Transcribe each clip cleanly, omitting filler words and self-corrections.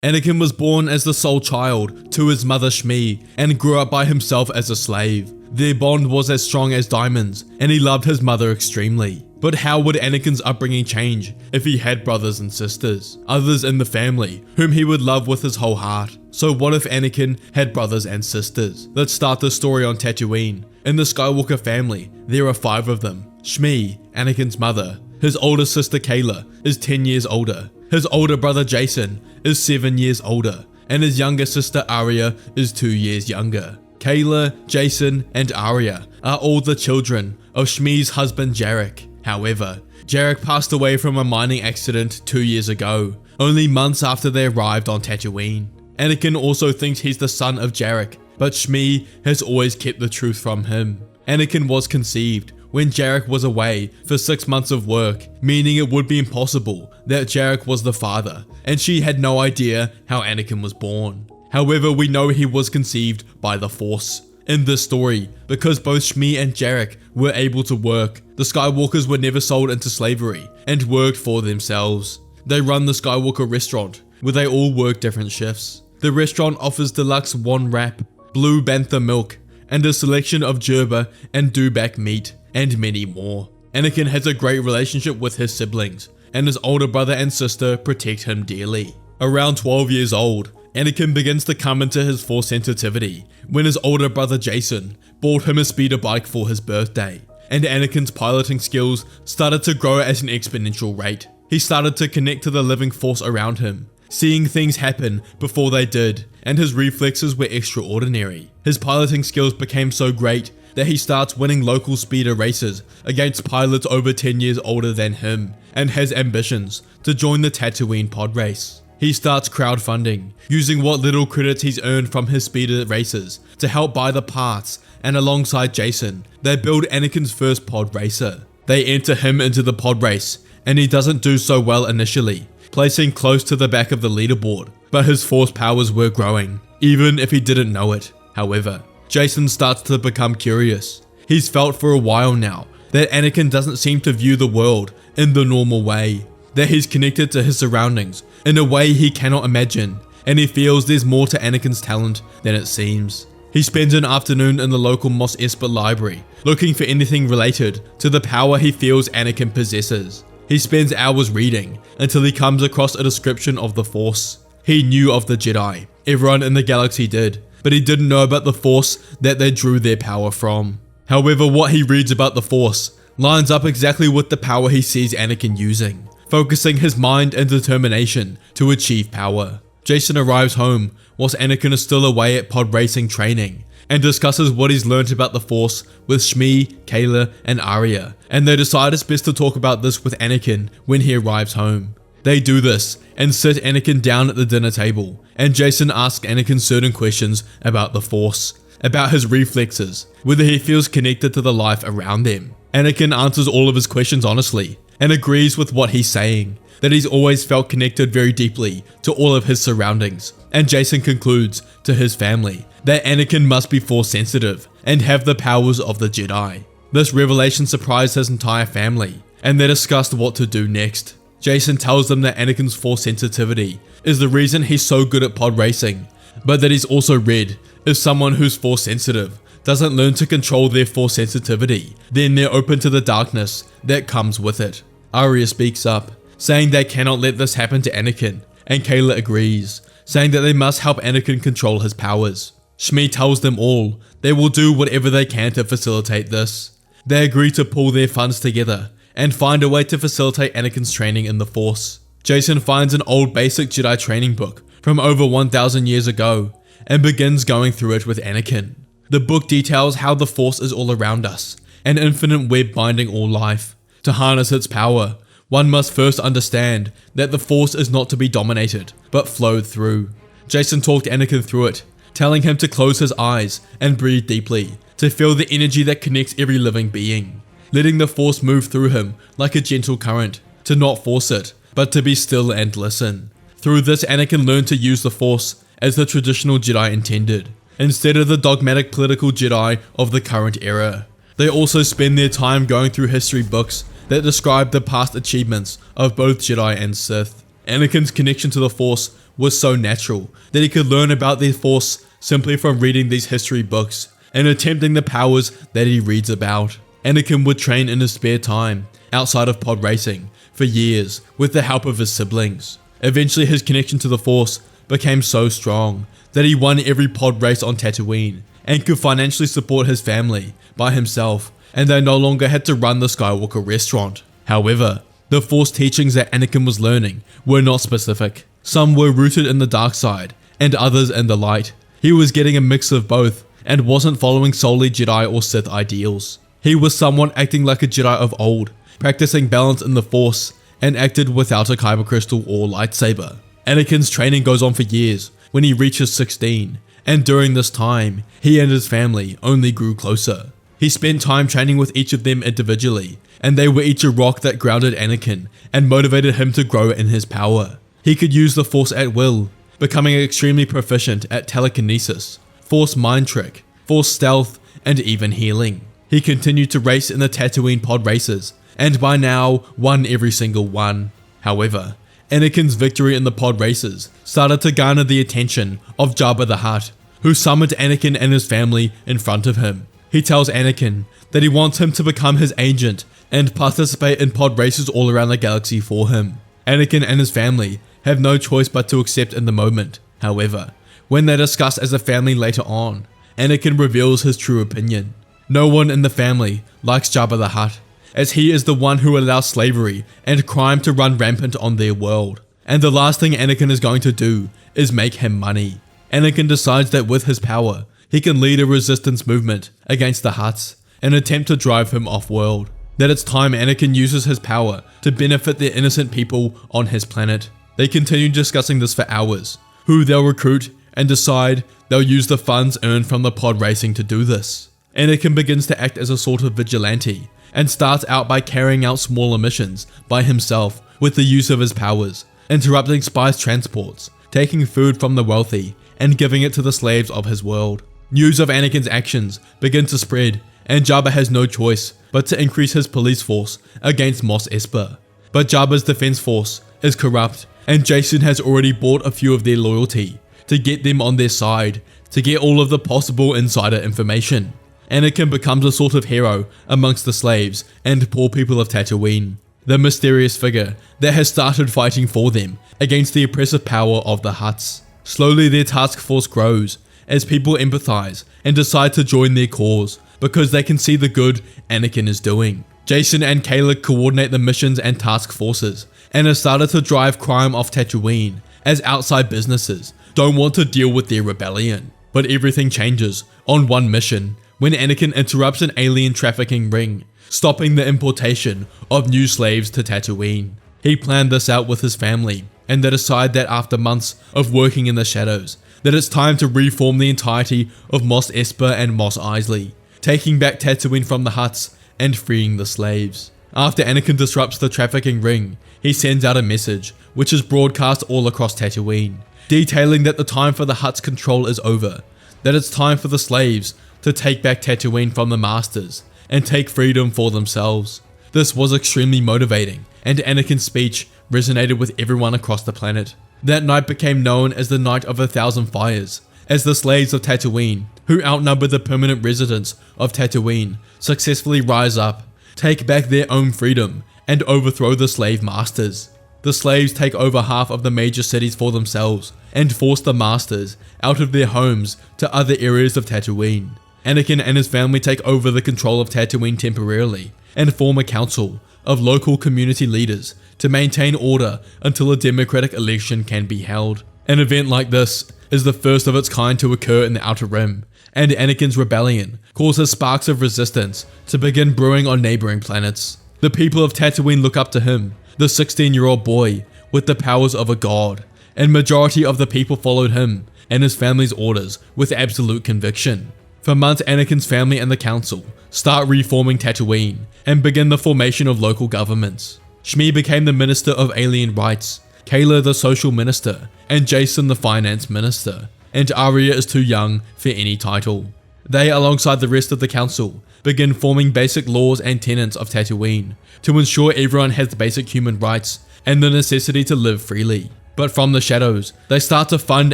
Anakin was born as the sole child to his mother Shmi and grew up by himself as a slave. Their bond was as strong as diamonds, and he loved his mother extremely. But how would Anakin's upbringing change if he had brothers and sisters, others in the family, whom he would love with his whole heart? So what if Anakin had brothers and sisters? Let's start the story on Tatooine. In the Skywalker family, there are 5 of them. Shmi, Anakin's mother. His older sister Kayla is 10 years older. His older brother Jason is 7 years older. And his younger sister Arya is 2 years younger. Kayla, Jason, and Arya are all the children of Shmi's husband Jarek. However, Jarek passed away from a mining accident 2 years ago, only months after they arrived on Tatooine. Anakin also thinks he's the son of Jarek, but Shmi has always kept the truth from him. Anakin was conceived when Jarek was away for 6 months of work, meaning it would be impossible that Jarek was the father, and she had no idea how Anakin was born. However, we know he was conceived by the Force. In this story, because both Shmi and Jarek were able to work, the Skywalkers were never sold into slavery and worked for themselves. They run the Skywalker restaurant, where they all work different shifts. The restaurant offers deluxe Wan wrap, blue bantha milk, and a selection of Jerba and dewback meat, and many more. Anakin has a great relationship with his siblings, and his older brother and sister protect him dearly. Around 12 years old, Anakin begins to come into his Force sensitivity when his older brother Jason bought him a speeder bike for his birthday, and Anakin's piloting skills started to grow at an exponential rate. He started to connect to the living Force around him, seeing things happen before they did, and his reflexes were extraordinary. His piloting skills became so great that he starts winning local speeder races against pilots over 10 years older than him, and has ambitions to join the Tatooine pod race. He starts crowdfunding, using what little credits he's earned from his speeder races to help buy the parts, and alongside Jason, they build Anakin's first pod racer. They enter him into the pod race, and he doesn't do so well initially, placing close to the back of the leaderboard, but his Force powers were growing, even if he didn't know it. However, Jason starts to become curious. He's felt for a while now that Anakin doesn't seem to view the world in the normal way, that he's connected to his surroundings in a way he cannot imagine, and he feels there's more to Anakin's talent than it seems. He spends an afternoon in the local Mos Espa library, looking for anything related to the power he feels Anakin possesses. He spends hours reading, until he comes across a description of the Force. He knew of the Jedi, everyone in the galaxy did, but he didn't know about the Force that they drew their power from. However, what he reads about the Force lines up exactly with the power he sees Anakin using, focusing his mind and determination to achieve power. Jason arrives home whilst Anakin is still away at pod racing training, and discusses what he's learnt about the Force with Shmi, Kayla, and Arya, and they decide it's best to talk about this with Anakin when he arrives home. They do this, and sit Anakin down at the dinner table, and Jason asks Anakin certain questions about the Force, about his reflexes, whether he feels connected to the life around them. Anakin answers all of his questions honestly, and agrees with what he's saying, that he's always felt connected very deeply to all of his surroundings, and Jason concludes to his family that Anakin must be Force sensitive and have the powers of the Jedi. This revelation surprised his entire family, and they discussed what to do next. Jason tells them that Anakin's Force sensitivity is the reason he's so good at pod racing, but that he's also read if someone who's Force sensitive doesn't learn to control their Force sensitivity, then they're open to the darkness that comes with it. Arya speaks up, saying they cannot let this happen to Anakin, and Kayla agrees, saying that they must help Anakin control his powers. Shmi tells them all they will do whatever they can to facilitate this. They agree to pull their funds together and find a way to facilitate Anakin's training in the Force. Jason finds an old basic Jedi training book from over 1,000 years ago and begins going through it with Anakin. The book details how the Force is all around us, an infinite web binding all life. To harness its power, one must first understand that the Force is not to be dominated, but flowed through. Jason talked Anakin through it, telling him to close his eyes and breathe deeply, to feel the energy that connects every living being, letting the Force move through him like a gentle current, to not force it, but to be still and listen. Through this, Anakin learned to use the Force as the traditional Jedi intended, instead of the dogmatic political Jedi of the current era. They also spend their time going through history books that describe the past achievements of both Jedi and Sith. Anakin's connection to the Force was so natural that he could learn about the Force simply from reading these history books and attempting the powers that he reads about. Anakin would train in his spare time, outside of pod racing, for years with the help of his siblings. Eventually his connection to the Force became so strong that he won every pod race on Tatooine and could financially support his family by himself, and they no longer had to run the Skywalker restaurant. However, the Force teachings that Anakin was learning were not specific. Some were rooted in the dark side, and others in the light. He was getting a mix of both, and wasn't following solely Jedi or Sith ideals. He was someone acting like a Jedi of old, practicing balance in the Force, and acted without a kyber crystal or lightsaber. Anakin's training goes on for years when he reaches 16, and during this time, he and his family only grew closer. He spent time training with each of them individually, and they were each a rock that grounded Anakin and motivated him to grow in his power. He could use the Force at will, becoming extremely proficient at telekinesis, Force mind trick, Force stealth, and even healing. He continued to race in the Tatooine pod races, and by now won every single one. However, Anakin's victory in the pod races started to garner the attention of Jabba the Hutt, who summoned Anakin and his family in front of him. He tells Anakin that he wants him to become his agent and participate in pod races all around the galaxy for him. Anakin and his family have no choice but to accept in the moment. However, when they discuss as a family later on, Anakin reveals his true opinion. No one in the family likes Jabba the Hutt, as he is the one who allows slavery and crime to run rampant on their world. And the last thing Anakin is going to do is make him money. Anakin decides that with his power, he can lead a resistance movement against the Hutts and attempt to drive him off-world. That it's time Anakin uses his power to benefit the innocent people on his planet. They continue discussing this for hours, who they'll recruit, and decide they'll use the funds earned from the pod racing to do this. Anakin begins to act as a sort of vigilante, and starts out by carrying out smaller missions by himself with the use of his powers, interrupting spies' transports, taking food from the wealthy, and giving it to the slaves of his world. News of Anakin's actions begin to spread, and Jabba has no choice but to increase his police force against Mos Espa. But Jabba's defense force is corrupt, and Jason has already bought a few of their loyalty to get them on their side, to get all of the possible insider information. Anakin becomes a sort of hero amongst the slaves and poor people of Tatooine, the mysterious figure that has started fighting for them against the oppressive power of the Hutts. Slowly their task force grows as people empathize and decide to join their cause because they can see the good Anakin is doing. Jason and Kayla coordinate the missions and task forces and have started to drive crime off Tatooine as outside businesses don't want to deal with their rebellion. But everything changes on one mission when Anakin interrupts an alien trafficking ring, stopping the importation of new slaves to Tatooine. He planned this out with his family, and they decide that after months of working in the shadows, that it's time to reform the entirety of Mos Espa and Mos Eisley, taking back Tatooine from the Hutts and freeing the slaves. After Anakin disrupts the trafficking ring, he sends out a message, which is broadcast all across Tatooine, detailing that the time for the Hutts' control is over, that it's time for the slaves to take back Tatooine from the masters and take freedom for themselves. This was extremely motivating, and Anakin's speech resonated with everyone across the planet. That night became known as the Night of 1,000 Fires, as the slaves of Tatooine, who outnumber the permanent residents of Tatooine, successfully rise up, take back their own freedom, and overthrow the slave masters. The slaves take over half of the major cities for themselves, and force the masters out of their homes to other areas of Tatooine. Anakin and his family take over the control of Tatooine temporarily, and form a council of local community leaders to maintain order until a democratic election can be held. An event like this is the first of its kind to occur in the Outer Rim, and Anakin's rebellion causes sparks of resistance to begin brewing on neighboring planets. The people of Tatooine look up to him, the 16-year-old boy with the powers of a god, and majority of the people followed him and his family's orders with absolute conviction. For months, Anakin's family and the council start reforming Tatooine and begin the formation of local governments. Shmi became the Minister of Alien Rights, Kayla the Social Minister, and Jason the Finance Minister, and Arya is too young for any title. They, alongside the rest of the council, begin forming basic laws and tenets of Tatooine to ensure everyone has basic human rights and the necessity to live freely. But from the shadows, they start to fund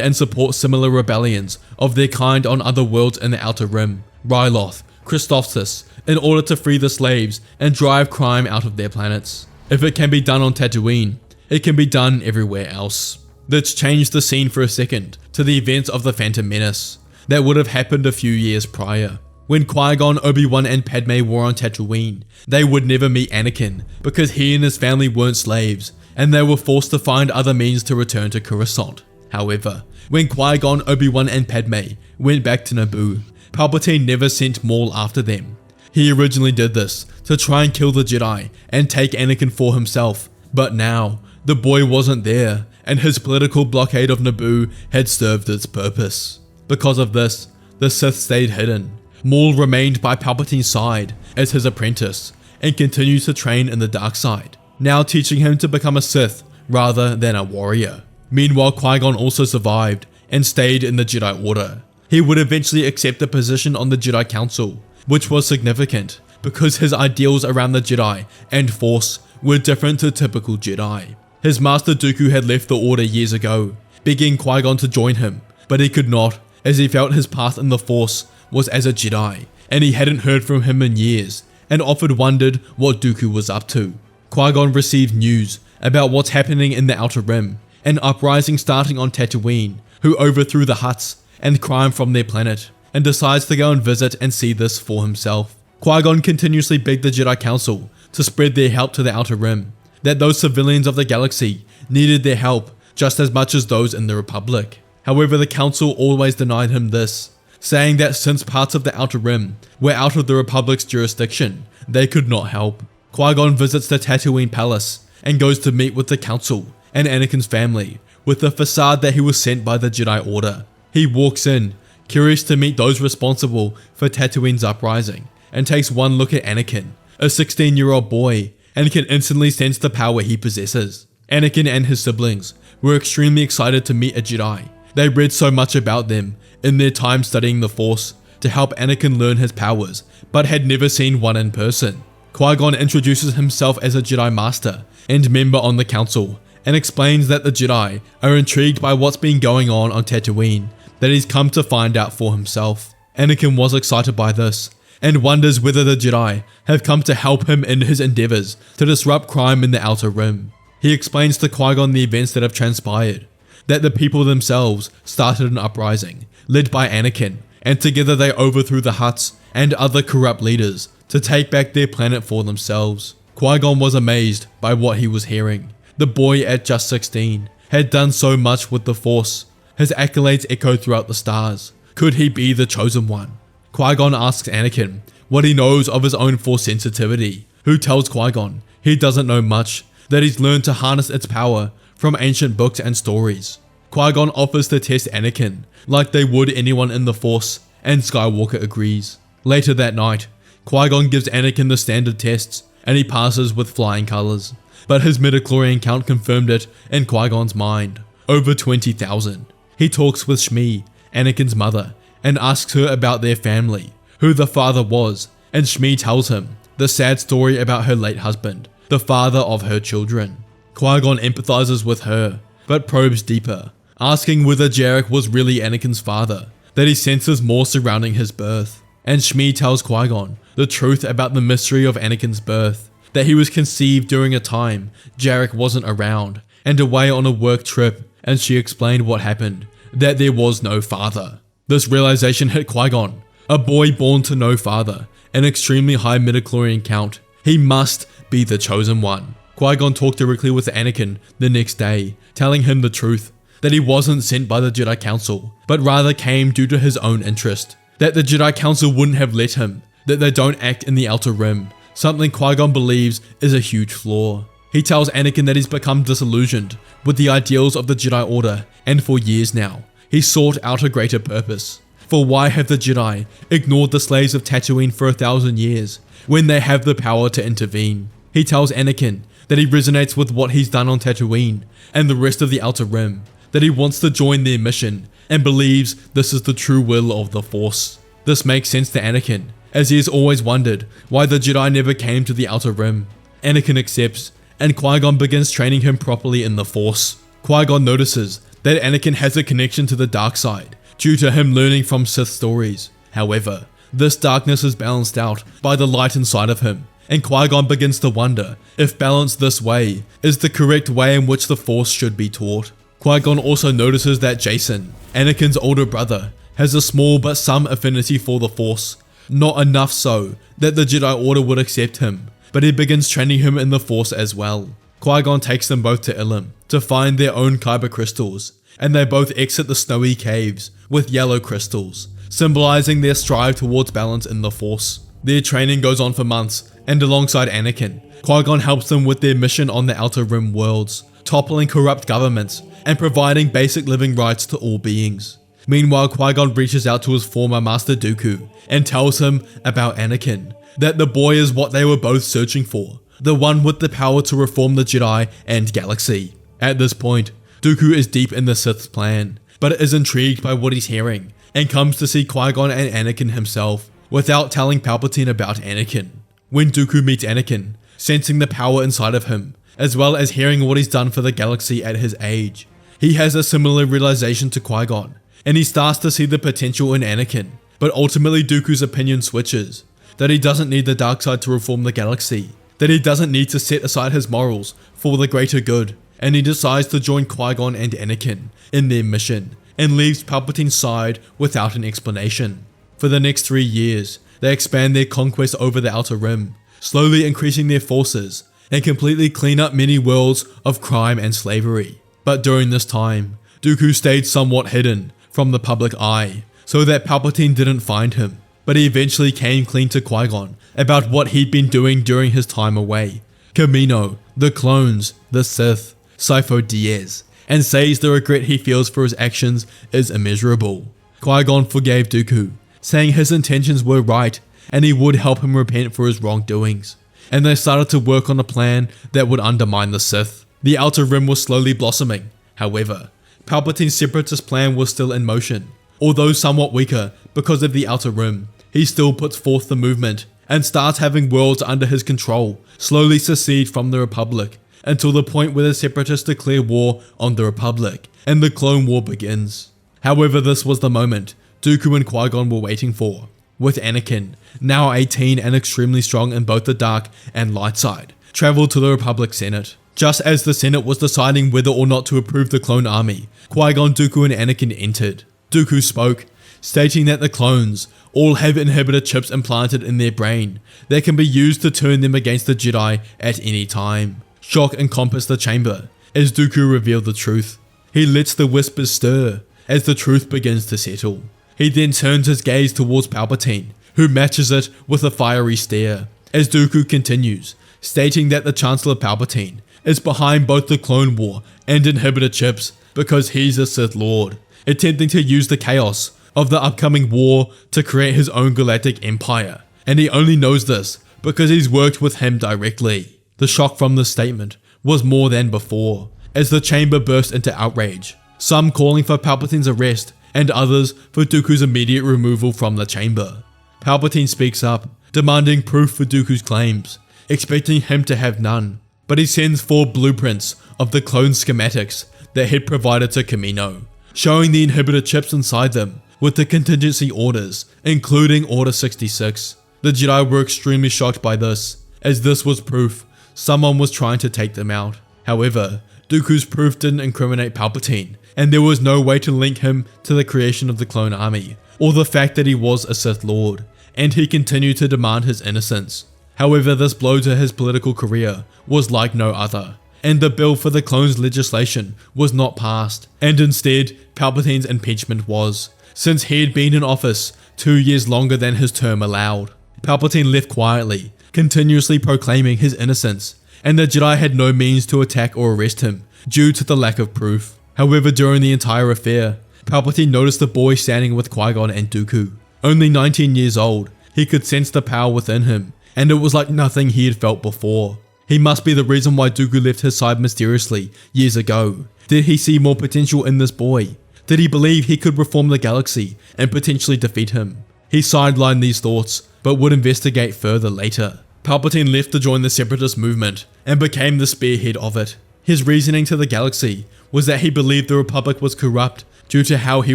and support similar rebellions of their kind on other worlds in the Outer Rim, Ryloth, Christophsis, in order to free the slaves and drive crime out of their planets. If it can be done on Tatooine, it can be done everywhere else. Let's change the scene for a second to the events of the Phantom Menace that would have happened a few years prior. When Qui-Gon, Obi-Wan and Padme were on Tatooine, they would never meet Anakin because he and his family weren't slaves, and they were forced to find other means to return to Coruscant. However, when Qui-Gon, Obi-Wan and Padme went back to Naboo, Palpatine never sent Maul after them. He originally did this to try and kill the Jedi and take Anakin for himself, but now, the boy wasn't there, and his political blockade of Naboo had served its purpose. Because of this, the Sith stayed hidden. Maul remained by Palpatine's side as his apprentice, and continues to train in the dark side, now teaching him to become a Sith rather than a warrior. Meanwhile, Qui-Gon also survived and stayed in the Jedi Order. He would eventually accept a position on the Jedi Council, which was significant because his ideals around the Jedi and Force were different to typical Jedi. His master Dooku had left the Order years ago, begging Qui-Gon to join him, but he could not, as he felt his path in the Force was as a Jedi, and he hadn't heard from him in years, and often wondered what Dooku was up to. Qui-Gon received news about what's happening in the Outer Rim, an uprising starting on Tatooine, who overthrew the Hutts and crime from their planet, and decides to go and visit and see this for himself. Qui-Gon continuously begged the Jedi Council to spread their help to the Outer Rim, that those civilians of the galaxy needed their help just as much as those in the Republic. However, the Council always denied him this, saying that since parts of the Outer Rim were out of the Republic's jurisdiction, they could not help. Qui-Gon visits the Tatooine Palace and goes to meet with the Council and Anakin's family with the facade that he was sent by the Jedi Order. He walks in, curious to meet those responsible for Tatooine's uprising, and takes one look at Anakin, a 16-year-old boy, and can instantly sense the power he possesses. Anakin and his siblings were extremely excited to meet a Jedi. They read so much about them in their time studying the Force to help Anakin learn his powers, but had never seen one in person. Qui-Gon introduces himself as a Jedi Master and member on the Council, and explains that the Jedi are intrigued by what's been going on Tatooine, that he's come to find out for himself. Anakin was excited by this, and wonders whether the Jedi have come to help him in his endeavors to disrupt crime in the Outer Rim. He explains to Qui-Gon the events that have transpired, that the people themselves started an uprising, led by Anakin, and together they overthrew the Hutts and other corrupt leaders to take back their planet for themselves. Qui-Gon was amazed by what he was hearing. The boy at just 16 had done so much with the Force. His accolades echoed throughout the stars. Could he be the chosen one? Qui-Gon asks Anakin what he knows of his own Force sensitivity, who tells Qui-Gon he doesn't know much, that he's learned to harness its power from ancient books and stories. Qui-Gon offers to test Anakin like they would anyone in the Force, and Skywalker agrees. Later that night, Qui-Gon gives Anakin the standard tests, and he passes with flying colors. But his midichlorian count confirmed it in Qui-Gon's mind, over 20,000. He talks with Shmi, Anakin's mother, and asks her about their family, who the father was, and Shmi tells him the sad story about her late husband, the father of her children. Qui-Gon empathizes with her, but probes deeper, asking whether Jarek was really Anakin's father, that he senses more surrounding his birth. And Shmi tells Qui-Gon the truth about the mystery of Anakin's birth, that he was conceived during a time Jarek wasn't around and away on a work trip, and she explained what happened, that there was no father. This realization hit Qui-Gon, a boy born to no father, an extremely high midichlorian count. He must be the chosen one. Qui-Gon talked directly with Anakin the next day, telling him the truth, that he wasn't sent by the Jedi Council, but rather came due to his own interest, that the Jedi Council wouldn't have let him, that they don't act in the Outer Rim, something Qui-Gon believes is a huge flaw. He tells Anakin that he's become disillusioned with the ideals of the Jedi Order, and for years now, he sought out a greater purpose. For why have the Jedi ignored the slaves of Tatooine for 1,000 years, when they have the power to intervene? He tells Anakin that he resonates with what he's done on Tatooine and the rest of the Outer Rim, that he wants to join their mission, and believes this is the true will of the Force. This makes sense to Anakin, as he has always wondered why the Jedi never came to the Outer Rim. Anakin accepts and Qui-Gon begins training him properly in the Force. Qui-Gon notices that Anakin has a connection to the dark side due to him learning from Sith stories. However, this darkness is balanced out by the light inside of him, and Qui-Gon begins to wonder if balance this way is the correct way in which the Force should be taught. Qui-Gon also notices that Jason, Anakin's older brother, has a small but some affinity for the Force. Not enough so that the Jedi Order would accept him, but he begins training him in the Force as well. Qui-Gon takes them both to Ilum to find their own kyber crystals, and they both exit the snowy caves with yellow crystals, symbolizing their strive towards balance in the Force. Their training goes on for months, and alongside Anakin, Qui-Gon helps them with their mission on the Outer Rim worlds, toppling corrupt governments and providing basic living rights to all beings. Meanwhile, Qui-Gon reaches out to his former master Dooku and tells him about Anakin, that the boy is what they were both searching for, the one with the power to reform the Jedi and galaxy. At this point, Dooku is deep in the Sith's plan, but is intrigued by what he's hearing and comes to see Qui-Gon and Anakin himself without telling Palpatine about Anakin. When Dooku meets Anakin, sensing the power inside of him, as well as hearing what he's done for the galaxy at his age, he has a similar realization to Qui-Gon, and he starts to see the potential in Anakin. But ultimately Dooku's opinion switches, that he doesn't need the dark side to reform the galaxy, that he doesn't need to set aside his morals for the greater good, and he decides to join Qui-Gon and Anakin in their mission, and leaves Palpatine's side without an explanation. For the next 3 years, they expand their conquest over the Outer Rim, slowly increasing their forces, and completely clean up many worlds of crime and slavery. But during this time, Dooku stayed somewhat hidden from the public eye, so that Palpatine didn't find him, but he eventually came clean to Qui-Gon about what he'd been doing during his time away. Kamino, the clones, the Sith, Sifo Dyas, and says the regret he feels for his actions is immeasurable. Qui-Gon forgave Dooku, saying his intentions were right and he would help him repent for his wrongdoings, and they started to work on a plan that would undermine the Sith. The Outer Rim was slowly blossoming. However, Palpatine's separatist plan was still in motion. Although somewhat weaker because of the Outer Rim, he still puts forth the movement and starts having worlds under his control slowly secede from the Republic, until the point where the separatists declare war on the Republic and the Clone War begins. However, this was the moment Dooku and Qui-Gon were waiting for, with Anakin, now 18 and extremely strong in both the dark and light side, traveled to the Republic Senate. Just as the Senate was deciding whether or not to approve the clone army, Qui-Gon, Dooku and Anakin entered. Dooku spoke, stating that the clones all have inhibitor chips implanted in their brain that can be used to turn them against the Jedi at any time. Shock encompassed the chamber as Dooku revealed the truth. He lets the whispers stir as the truth begins to settle. He then turns his gaze towards Palpatine, who matches it with a fiery stare, as Dooku continues, stating that the Chancellor Palpatine is behind both the Clone War and inhibitor chips because he's a Sith Lord, attempting to use the chaos of the upcoming war to create his own galactic empire, and he only knows this because he's worked with him directly. The shock from this statement was more than before, as the chamber burst into outrage, some calling for Palpatine's arrest and others for Dooku's immediate removal from the chamber. Palpatine speaks up, demanding proof for Dooku's claims, expecting him to have none, but he sends 4 blueprints of the clone schematics that he'd provided to Kamino, showing the inhibitor chips inside them with the contingency orders, including Order 66. The Jedi were extremely shocked by this, as this was proof someone was trying to take them out. However, Dooku's proof didn't incriminate Palpatine, and there was no way to link him to the creation of the clone army, or the fact that he was a Sith Lord, and he continued to demand his innocence. However, this blow to his political career was like no other, and the bill for the clones legislation was not passed, and instead, Palpatine's impeachment was, since he had been in office 2 years longer than his term allowed. Palpatine left quietly, continuously proclaiming his innocence, and the Jedi had no means to attack or arrest him due to the lack of proof. However, during the entire affair, Palpatine noticed the boy standing with Qui-Gon and Dooku. Only 19 years old, he could sense the power within him, and it was like nothing he had felt before. He must be the reason why Dooku left his side mysteriously years ago. Did he see more potential in this boy? Did he believe he could reform the galaxy and potentially defeat him? He sidelined these thoughts, but would investigate further later. Palpatine left to join the Separatist movement and became the spearhead of it. His reasoning to the galaxy was that he believed the Republic was corrupt due to how he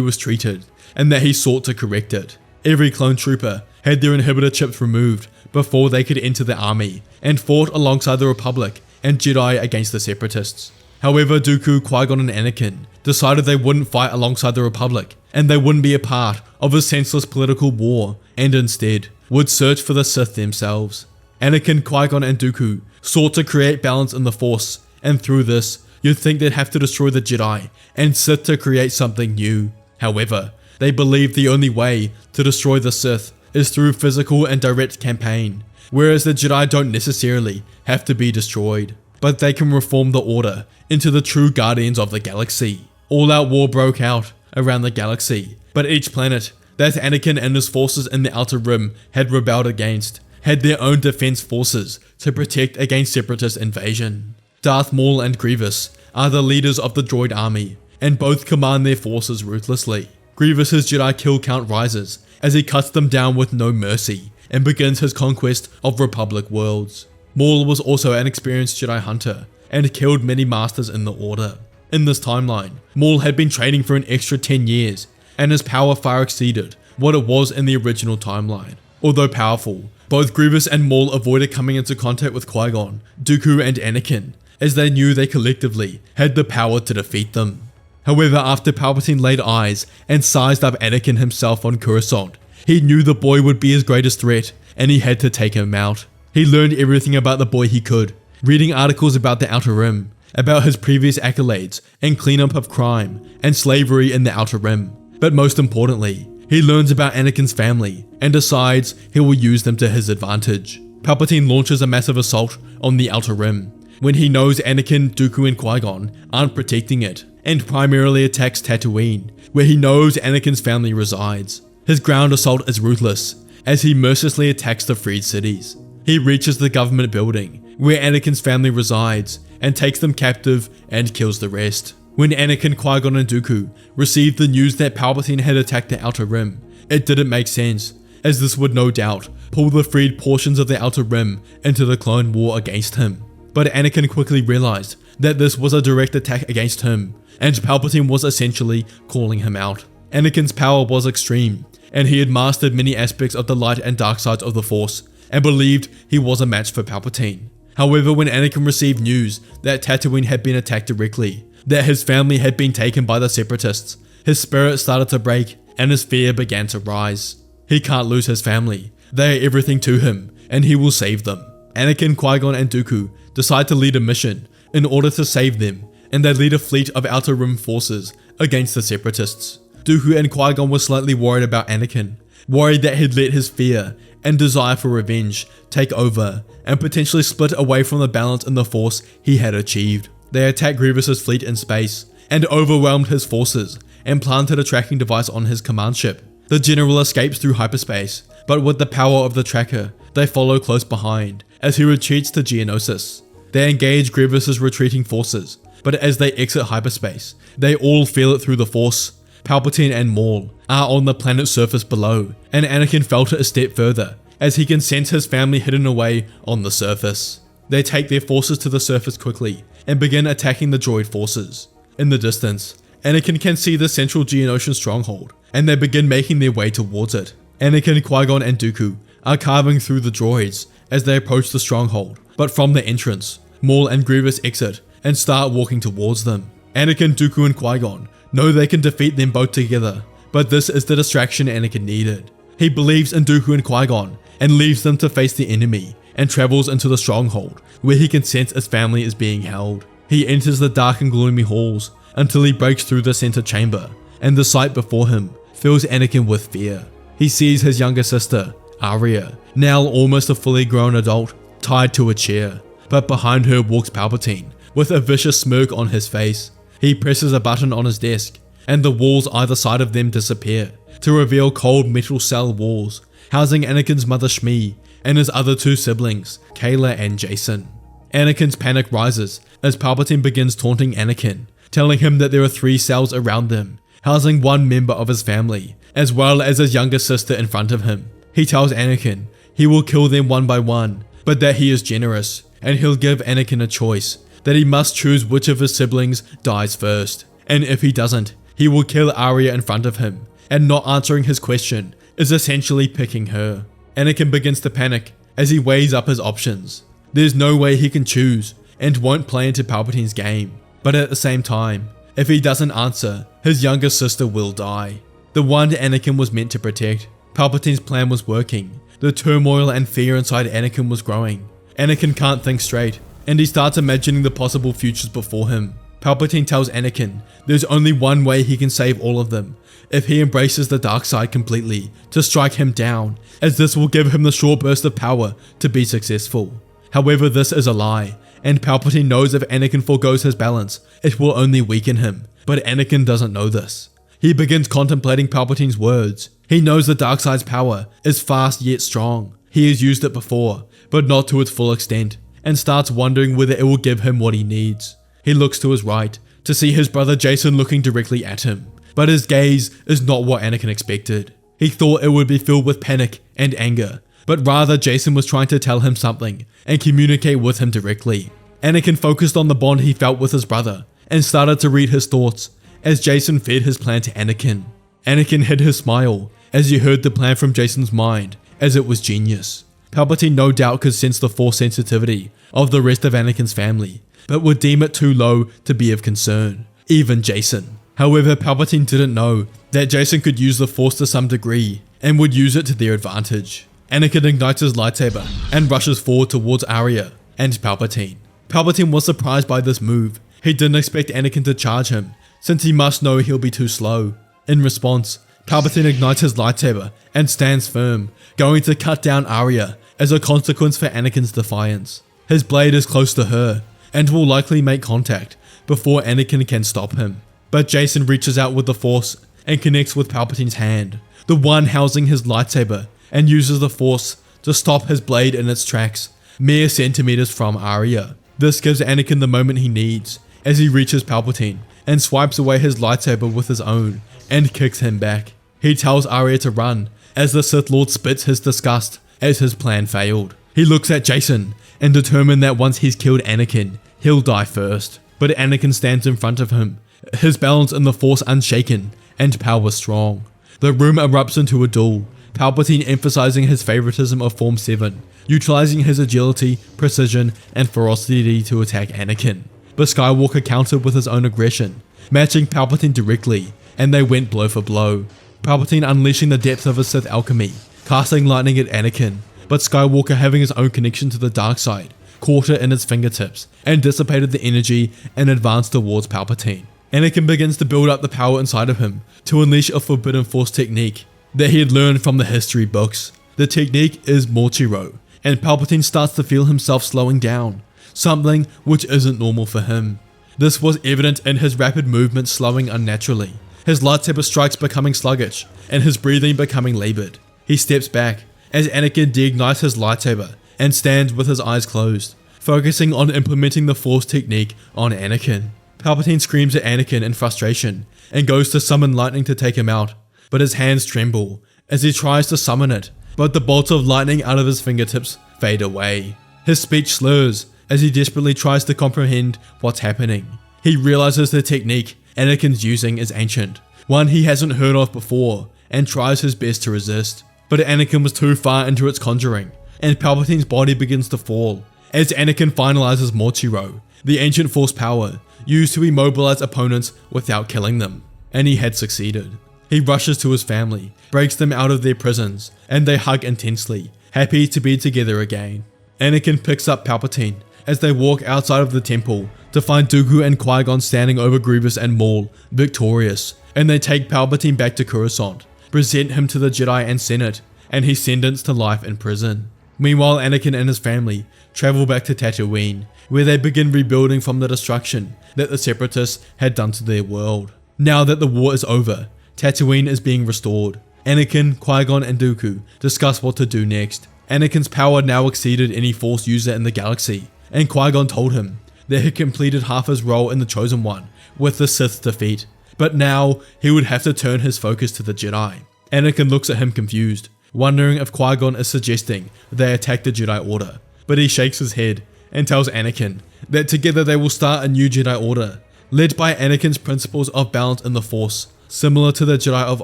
was treated, and that he sought to correct it. Every clone trooper had their inhibitor chips removed before they could enter the army, and fought alongside the Republic and Jedi against the Separatists. However, Dooku, Qui-Gon and Anakin decided they wouldn't fight alongside the Republic, and they wouldn't be a part of a senseless political war, and instead would search for the Sith themselves. Anakin, Qui-Gon and Dooku sought to create balance in the Force, and through this, you'd think they'd have to destroy the Jedi and Sith to create something new. However, they believed the only way to destroy the Sith is through physical and direct campaign, whereas the Jedi don't necessarily have to be destroyed, but they can reform the Order into the true guardians of the galaxy. All-out war broke out around the galaxy, but each planet that Anakin and his forces in the Outer Rim had rebelled against had their own defense forces to protect against Separatist invasion. Darth Maul and Grievous are the leaders of the droid army, and both command their forces ruthlessly. Grievous's Jedi kill count rises as he cuts them down with no mercy and begins his conquest of Republic worlds. Maul was also an experienced Jedi hunter and killed many masters in the Order. In this timeline, Maul had been training for an extra 10 years, and his power far exceeded what it was in the original timeline. Although powerful, both Grievous and Maul avoided coming into contact with Qui-Gon, Dooku and Anakin, as they knew they collectively had the power to defeat them. However, after Palpatine laid eyes and sized up Anakin himself on Coruscant, he knew the boy would be his greatest threat, and he had to take him out. He learned everything about the boy he could, reading articles about the Outer Rim, about his previous accolades and cleanup of crime and slavery in the Outer Rim. But most importantly, he learns about Anakin's family and decides he will use them to his advantage. Palpatine launches a massive assault on the Outer Rim, when he knows Anakin, Dooku and Qui-Gon aren't protecting it, and primarily attacks Tatooine, where he knows Anakin's family resides. His ground assault is ruthless, as he mercilessly attacks the freed cities. He reaches the government building, where Anakin's family resides, and takes them captive and kills the rest. When Anakin, Qui-Gon and Dooku received the news that Palpatine had attacked the Outer Rim, it didn't make sense, as this would no doubt pull the freed portions of the Outer Rim into the Clone War against him. But Anakin quickly realized that this was a direct attack against him, and Palpatine was essentially calling him out. Anakin's power was extreme, and he had mastered many aspects of the light and dark sides of the Force, and believed he was a match for Palpatine. However, when Anakin received news that Tatooine had been attacked directly, that his family had been taken by the Separatists, his spirit started to break, and his fear began to rise. He can't lose his family. They are everything to him, and he will save them. Anakin, Qui-Gon and Dooku decide to lead a mission in order to save them, and they lead a fleet of Outer Rim forces against the Separatists. Dooku and Qui-Gon were slightly worried about Anakin, worried that he'd let his fear and desire for revenge take over and potentially split away from the balance in the Force he had achieved. They attacked Grievous's fleet in space and overwhelmed his forces and planted a tracking device on his command ship. The general escapes through hyperspace, but with the power of the tracker, they follow close behind as he retreats to Geonosis. They engage Grievous's retreating forces, but as they exit hyperspace, they all feel it through the Force. Palpatine and Maul are on the planet's surface below, and Anakin felt it a step further as he can sense his family hidden away on the surface. They take their forces to the surface quickly and begin attacking the droid forces. In the distance, Anakin can see the central Geonosian stronghold, and they begin making their way towards it. Anakin, Qui-Gon and Dooku are carving through the droids as they approach the stronghold, but from the entrance, Maul and Grievous exit and start walking towards them. Anakin, Dooku and Qui-Gon know they can defeat them both together, but this is the distraction Anakin needed. He believes in Dooku and Qui-Gon and leaves them to face the enemy and travels into the stronghold where he can sense his family is being held. He enters the dark and gloomy halls until he breaks through the center chamber, and the sight before him fills Anakin with fear. He sees his younger sister, Arya, now almost a fully grown adult, tied to a chair, but behind her walks Palpatine with a vicious smirk on his face. He presses a button on his desk, and the walls either side of them disappear to reveal cold metal cell walls housing Anakin's mother Shmi and his other two siblings, Kayla and Jason. Anakin's panic rises as Palpatine begins taunting Anakin, telling him that there are 3 cells around them, housing one member of his family, as well as his younger sister in front of him. He tells Anakin he will kill them one by one, but that he is generous, and he'll give Anakin a choice, that he must choose which of his siblings dies first. And if he doesn't, he will kill Arya in front of him, and not answering his question is essentially picking her. Anakin begins to panic as he weighs up his options. There's no way he can choose, and won't play into Palpatine's game. But at the same time, if he doesn't answer, his younger sister will die. The one Anakin was meant to protect. Palpatine's plan was working. The turmoil and fear inside Anakin was growing. Anakin can't think straight, and he starts imagining the possible futures before him. Palpatine tells Anakin there's only one way he can save all of them, if he embraces the dark side completely, to strike him down, as this will give him the short burst of power to be successful. However, this is a lie, and Palpatine knows if Anakin forgoes his balance, it will only weaken him, but Anakin doesn't know this. He begins contemplating Palpatine's words. He knows the dark side's power is fast yet strong. He has used it before, but not to its full extent, and starts wondering whether it will give him what he needs. He looks to his right to see his brother Jason looking directly at him, but his gaze is not what Anakin expected. He thought it would be filled with panic and anger, but rather Jason was trying to tell him something and communicate with him directly. Anakin focused on the bond he felt with his brother and started to read his thoughts as Jason fed his plan to Anakin. Anakin hid his smile as he heard the plan from Jason's mind, as it was genius. Palpatine no doubt could sense the force sensitivity of the rest of Anakin's family, but would deem it too low to be of concern, even Jason. However, Palpatine didn't know that Jason could use the force to some degree and would use it to their advantage. Anakin ignites his lightsaber and rushes forward towards Arya and Palpatine. Palpatine was surprised by this move. He didn't expect Anakin to charge him, since he must know he'll be too slow. In response, Palpatine ignites his lightsaber and stands firm, going to cut down Arya as a consequence for Anakin's defiance. His blade is close to her, and will likely make contact before Anakin can stop him. But Jason reaches out with the force and connects with Palpatine's hand, the one housing his lightsaber, and uses the force to stop his blade in its tracks, mere centimeters from Arya. This gives Anakin the moment he needs, as he reaches Palpatine and swipes away his lightsaber with his own and kicks him back. He tells Arya to run, as the Sith Lord spits his disgust as his plan failed. He looks at Jason and determined that once he's killed Anakin, he'll die first. But Anakin stands in front of him, his balance in the Force unshaken and power strong. The room erupts into a duel, Palpatine emphasizing his favoritism of Form 7, utilizing his agility, precision, and ferocity to attack Anakin. But Skywalker countered with his own aggression, matching Palpatine directly, and they went blow for blow. Palpatine unleashing the depth of his Sith alchemy, casting lightning at Anakin, but Skywalker having his own connection to the dark side, caught it in its fingertips, and dissipated the energy and advanced towards Palpatine. Anakin begins to build up the power inside of him to unleash a forbidden force technique that he had learned from the history books. The technique is Morchiro, and Palpatine starts to feel himself slowing down, something which isn't normal for him. This was evident in his rapid movements slowing unnaturally, his lightsaber strikes becoming sluggish, and his breathing becoming labored. He steps back as Anakin deignites his lightsaber and stands with his eyes closed, focusing on implementing the force technique on Anakin. Palpatine screams at Anakin in frustration and goes to summon lightning to take him out, but his hands tremble as he tries to summon it, but the bolts of lightning out of his fingertips fade away. His speech slurs as he desperately tries to comprehend what's happening. He realizes the technique Anakin's using is ancient, one he hasn't heard of before, and tries his best to resist. But Anakin was too far into its conjuring, and Palpatine's body begins to fall, as Anakin finalizes Morchiro, the ancient force power used to immobilize opponents without killing them, and he had succeeded. He rushes to his family, breaks them out of their prisons, and they hug intensely, happy to be together again. Anakin picks up Palpatine as they walk outside of the temple to find Dooku and Qui-Gon standing over Grievous and Maul, victorious, and they take Palpatine back to Coruscant, present him to the Jedi and Senate, and he's sentenced to life in prison. Meanwhile, Anakin and his family travel back to Tatooine, where they begin rebuilding from the destruction that the Separatists had done to their world. Now that the war is over, Tatooine is being restored. Anakin, Qui-Gon, and Dooku discuss what to do next. Anakin's power now exceeded any Force user in the galaxy, and Qui-Gon told him that he completed half his role in the Chosen One with the Sith's defeat, but now he would have to turn his focus to the Jedi. Anakin looks at him confused, wondering if Qui-Gon is suggesting they attack the Jedi Order, but he shakes his head and tells Anakin that together they will start a new Jedi Order, led by Anakin's principles of balance in the Force, similar to the Jedi of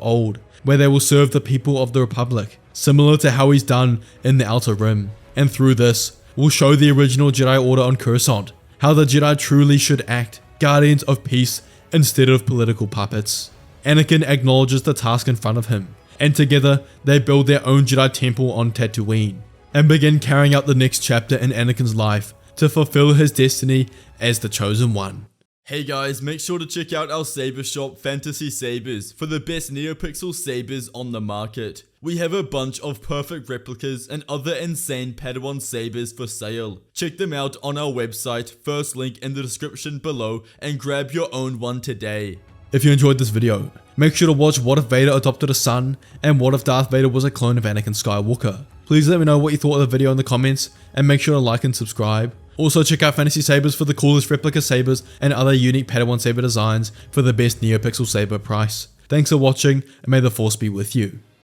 old, where they will serve the people of the Republic, similar to how he's done in the Outer Rim. And through this, we'll show the original Jedi Order on Coruscant, how the Jedi truly should act, guardians of peace instead of political puppets. Anakin acknowledges the task in front of him, and together they build their own Jedi temple on Tatooine, and begin carrying out the next chapter in Anakin's life to fulfill his destiny as the Chosen One. Hey guys, make sure to check out our saber shop Fantasy Sabers for the best NeoPixel sabers on the market. We have a bunch of perfect replicas and other insane Padawan sabers for sale. Check them out on our website, first link in the description below, and grab your own one today. If you enjoyed this video, make sure to watch What If Vader Adopted a Son and What If Darth Vader Was a Clone of Anakin Skywalker. Please let me know what you thought of the video in the comments, and make sure to like and subscribe. Also check out Fantasy Sabers for the coolest replica sabers and other unique Padawan saber designs for the best NeoPixel saber price. Thanks for watching, and may the Force be with you.